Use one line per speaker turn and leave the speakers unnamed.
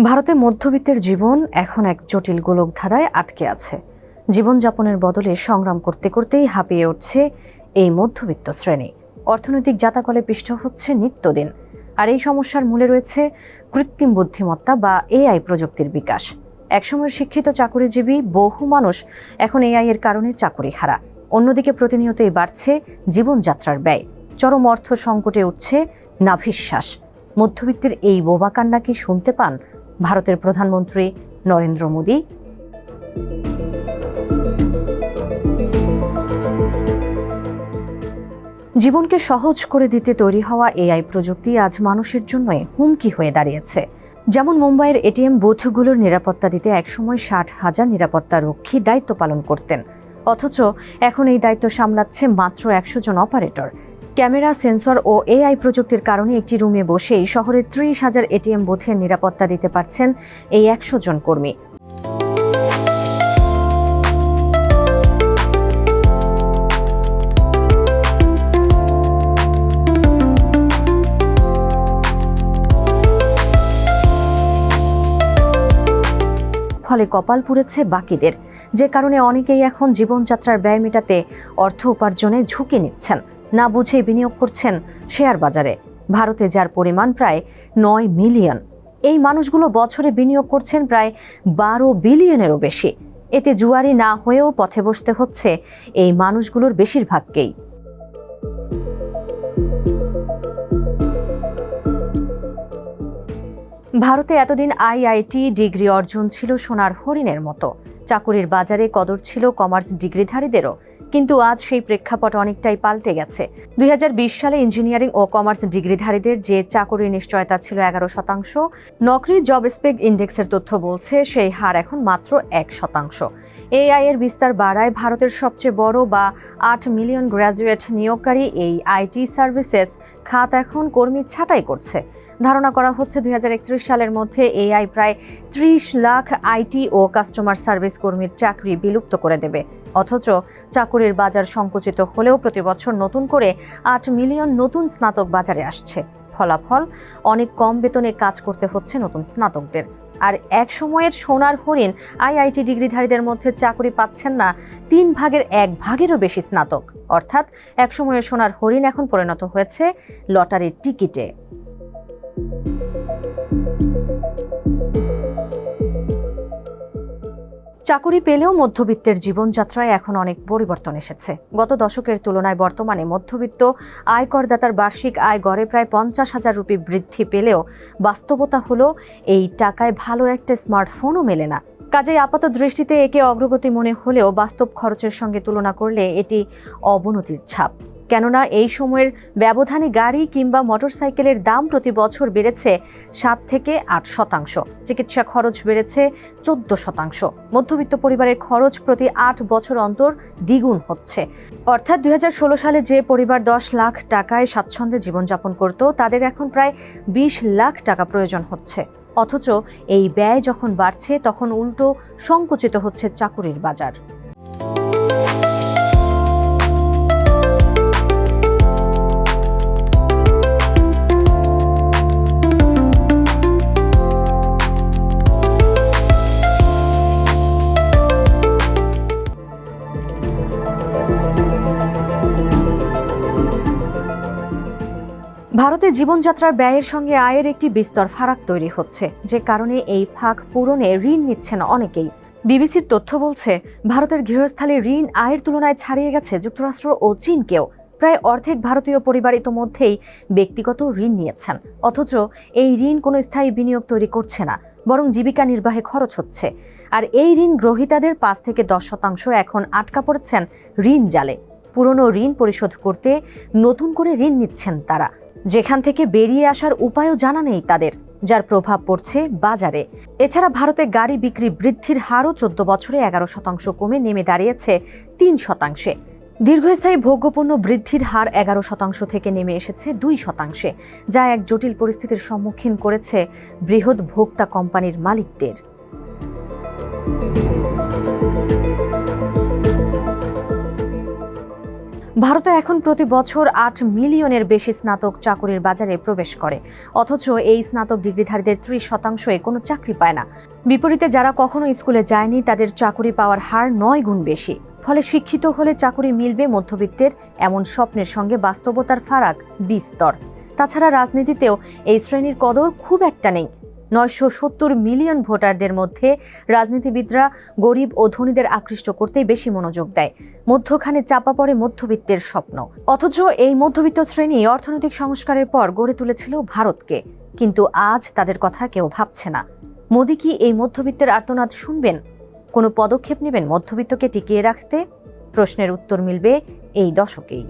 ভারতে মধ্যবিত্তের জীবন এখন এক জটিল গোলকধাঁধায় আটকে আছে। জীবনযাপনের বদলে সংগ্রাম করতে করতেই হাঁপিয়ে উঠছে এই মধ্যবিত্ত শ্রেণী। অর্থনৈতিক জাতাকলে পিষ্ট হচ্ছে নিত্যদিন। আর এই সমস্যার মূলে রয়েছে কৃত্রিম বুদ্ধিমত্তা বা এআই প্রযুক্তির বিকাশ। একসময় শিক্ষিত চাকুরিজীবী বহু মানুষ এখন এআই এর কারণে চাকুরি হারা। অন্যদিকে প্রতিনিয়তই বাড়ছে জীবনযাত্রার ব্যয়। চরম অর্থ সংকটে উঠছে নাভিশ্বাস। মধ্যবিত্তের এই বোবা কান্না কি শুনতে পান ভারতের প্রধানমন্ত্রী নরেন্দ্র মোদী? জীবনকে সহজ করে দিতে তৈরি হওয়া এআই প্রযুক্তি আজ মানুষের জন্যই হুমকি হয়ে দাঁড়িয়েছে। যেমন মুম্বাইয়ের এটিএম বুথগুলোর নিরাপত্তা দিতে একসময় 60,000 নিরাপত্তা রক্ষী দায়িত্ব পালন করতেন, অথচ এখন এই দায়িত্ব সামলাচ্ছে মাত্র 100 জন অপারেটর। ক্যামেরা, সেন্সর ও এআই প্রযুক্তির কারণে একটি রুমে বসেই শহরের 30,000 এটিএম বুথের নিরাপত্তা দিতে পারছেন এই 100 জন কর্মী। ফলে কপাল পুড়েছে বাকিদের, যে কারণে অনেকেই এখন জীবনযাত্রার ব্যয় মেটাতে অর্থ উপার্জনে ঝুঁকি নিচ্ছেন, না বুঝে বিনিয়োগ করছেন শেয়ার বাজারে। ভারতে যার পরিমাণ প্রায় 9 মিলিয়ন, এই মানুষগুলো বছরে বিনিয়োগ করছেন প্রায় 12 বিলিয়নেরও বেশি। এতে জুয়ারি না হয়েও পথে বসতে হচ্ছে এই মানুষগুলোর বেশিরভাগকেই। ভারতে এতদিন আইআইটি ডিগ্রি অর্জন ছিল সোনার হরিণের মতো। চাকুরির বাজারে কদর ছিল কমার্স ডিগ্রিধারীদেরও। কিন্তু আজ সেই প্রেক্ষাপট অনেকটাই পাল্টে গেছে। 2020 সালে ইঞ্জিনিয়ারিং ও কমার্স ডিগ্রিধারীদের যে চাকুরির নিশ্চয়তা ছিল 11%, নকরি জব স্পেক ইন্ডেক্সের তথ্য বলছে সেই হার এখন মাত্র 1%। এআই এর বিস্তার বাড়ায় ভারতের সবচেয়ে বড় বা 8 মিলিয়ন গ্র্যাজুয়েট নিয়োগকারী এই আইটি সার্ভিসেস খাত এখন কর্মী ছাঁটাই করছে। ধারণা করা হচ্ছে 2031 সালের মধ্যে এআই প্রায় 30 লাখ আইটি ও কাস্টমার সার্ভিস কর্মীর চাকরি বিলুপ্ত করে দেবে। অথচ চাকুরির বাজার সংকুচিত হলেও প্রতি বছর নতুন করে 8 মিলিয়ন নতুন স্নাতক বাজারে আসছে। ফলাফল, অনেক কম বেতনে কাজ করতে হচ্ছে নতুন স্নাতকদের। আর এক সময়ের সোনার হরিণ আইআইটি ডিগ্রিধারীদের মধ্যে চাকরি পাচ্ছেন না 1/3 বেশি স্নাতক। অর্থাৎ এক সময়ের সোনার হরিণ এখন পরিণত হয়েছে লটারির টিকিটে। চাকুরি পেলেও মধ্যবিত্তের জীবনযাত্রায় এখন অনেক পরিবর্তন এসেছে। গত দশকের তুলনায় বর্তমানে মধ্যবিত্ত আয়করদাতার বার্ষিক আয় গড়ে প্রায় 50,000 রুপি বৃদ্ধি পেলেও বাস্তবতা হলো এই টাকায় ভালো একটা স্মার্টফোনও মেলে না। কাজেই আপাত দৃষ্টিতে একে অগ্রগতি মনে হলেও বাস্তব খরচের সঙ্গে তুলনা করলে এটি অবনতির ছাপ। কেননা এই সময়ের ব্যবধানে গাড়ি কিংবা মোটরসাইকেলের দাম প্রতি বছর বেড়েছে 7 থেকে 8%। চিকিৎসা খরচ বেড়েছে 14%। মধ্যবিত্ত পরিবারের খরচ প্রতি 8 বছর অন্তর দ্বিগুণ হচ্ছে। অর্থাৎ 2016 সালে যে পরিবার 10 লাখ টাকায় স্বাচ্ছন্দ্যে জীবনযাপন করত, তাদের এখন প্রায় 20 লাখ টাকা প্রয়োজন হচ্ছে। অথচ এই ব্যয় যখন বাড়ছে, তখন উল্টো সংকুচিত হচ্ছে চাকুরির বাজার। ভারতে জীবনযাত্রার ব্যয়ের সঙ্গে আয়ের একটি বিস্তর ফারাক তৈরি হচ্ছে, যে কারণে এই ফাঁক পূরণে ঋণ নিচ্ছেন অনেকেই। বিবিসির তথ্য বলছে, ভারতের গৃহস্থালী ঋণ আয়ের তুলনায় ছাড়িয়ে গেছে যুক্তরাষ্ট্র ও চীনকেও। প্রায় অর্ধেক ভারতীয় পরিবার ইতোমধ্যেই ব্যক্তিগত ঋণ নিয়েছেন, অথচ এই ঋণ কোনো স্থায়ী বিনিয়োগ তৈরি করছে না, বরং জীবিকা নির্বাহে খরচ হচ্ছে। আর এই ঋণ গ্রহীতাদের 5 থেকে 10% এখন আটকা পড়েছেন ঋণ জালে। পুরনো ঋণ পরিশোধ করতে নতুন করে ঋণ নিচ্ছেন তারা, যেখান থেকে বেরিয়ে আসার উপায়ও জানা নেই তাদের, যার প্রভাব পড়ছে বাজারে। এছাড়া ভারতে গাড়ি বিক্রি বৃদ্ধির হারও 14 বছরে 11% কমে নেমে দাঁড়িয়েছে 3%। দীর্ঘস্থায়ী ভোগ্যপণ্য বৃদ্ধির হার 11% থেকে নেমে এসেছে 2%, যা এক জটিল পরিস্থিতির সম্মুখীন করেছে বৃহৎ ভোক্তা কোম্পানির মালিকদের। ভারতে এখন প্রতি বছর ৮ মিলিয়নের বেশি স্নাতক চাকুরির বাজারে প্রবেশ করে, অথচ এই স্নাতক ডিগ্রিধারীদের ৩০% কোনো চাকরি পায় না। বিপরীতে যারা কখনো স্কুলে যায়নি তাদের চাকুরি পাওয়ার হার ৯ গুণ বেশি। ফলে শিক্ষিত হলে চাকুরি মিলবে মধ্যবিত্তের এমন স্বপ্নের সঙ্গে বাস্তবতার ফারাক বিস্তর। তাছাড়া রাজনীতিতেও এই শ্রেণীর কদর খুব একটা নেই। ৯৭০ মিলিয়ন ভোটারদের মধ্যে রাজনীতিবিদরা গরিব ও ধনীদের আকৃষ্ট করতেই বেশি মনোযোগ দেয়। মধ্যখানে চাপা পড়ে মধ্যবিত্তের স্বপ্ন। অথচ এই মধ্যবিত্ত শ্রেণী অর্থনৈতিক সংস্কারের পর গড়ে তুলেছিল ভারতকে, কিন্তু আজ তাদের কথা কেউ ভাবছে না। মোদি কি এই মধ্যবিত্তের আর্তনাদ শুনবেন? কোনো পদক্ষেপ নেবেন মধ্যবিত্তকে টিকিয়ে রাখতে? প্রশ্নের উত্তর মিলবে এই দশকেই।